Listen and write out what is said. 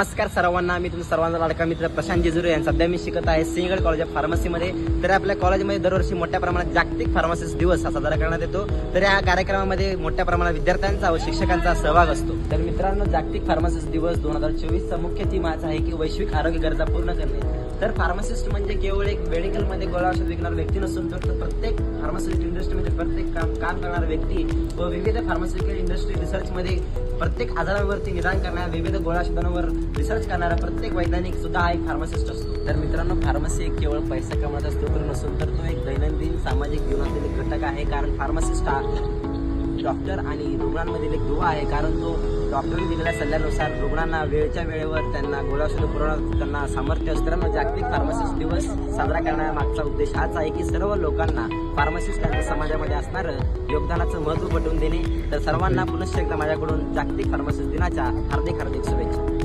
नमस्कार सर्वांना, मी तुमचा सर्वांचा लाडका मित्र प्रशांत जेजुरी यांचा सध्या मी शिकत आहे सिंहगड कॉलेज ऑफ फार्मसीमध्ये. तर आपल्या कॉलेजमध्ये दरवर्षी मोठ्या प्रमाणात जागतिक फार्मासिस्ट दिवस हा साजरा करण्यात येतो. तर या कार्यक्रमामध्ये मोठ्या प्रमाणात विद्यार्थ्यांचा व शिक्षकांचा सहभाग असतो. तर मित्रांनो, जागतिक फार्मासिस्ट दिवस 2024चा मुख्य थीम आहे की वैश्विक आरोग्य गरजा पूर्ण करणे. तर फार्मासिस्ट म्हणजे केवळ एक मेडिकलमध्ये गोळ्या औषध विकणारा व्यक्ती नसून तर प्रत्येक फार्मास्युटिकल इंडस्ट्रीमध्ये प्रत्येक काम करणारा व्यक्ती व विविध फार्मास्युटिकल इंडस्ट्री रिसर्चमध्ये प्रत्येक आजारावरती निदान करणाऱ्या विविध गोळ्या औषधांवर रिसर्च करणारा प्रत्येक वैज्ञानिक सुद्धा हा एक फार्मासिस्ट असतो. तर मित्रांनो, फार्मसी एक केवळ पैसा कमवण्याचा स्रोत नसून तर तो एक दैनंदिन सामाजिक जीवनातील एक घटक आहे. कारण फार्मासिस्ट हा डॉक्टर आणि रुग्णांमधील एक दुवा आहे. कारण तो डॉक्टरने दिलेल्या सल्ल्यानुसार रुग्णांना वेळच्या वेळेवर त्यांना गोळ्या औषधं पुरवण्यात त्यांना सामर्थ्य असतं. तर जागतिक फार्मासिस्ट दिवस साजरा करण्यामागचा उद्देश हाच आहे की सर्व लोकांना फार्मासिस्ट यांच्या समाजामध्ये असणारं योगदानाचं महत्त्व पटवून देणे. तर सर्वांना पुनश्च एकदा माझ्याकडून जागतिक फार्मासिस्ट दिनाच्या हार्दिक शुभेच्छा.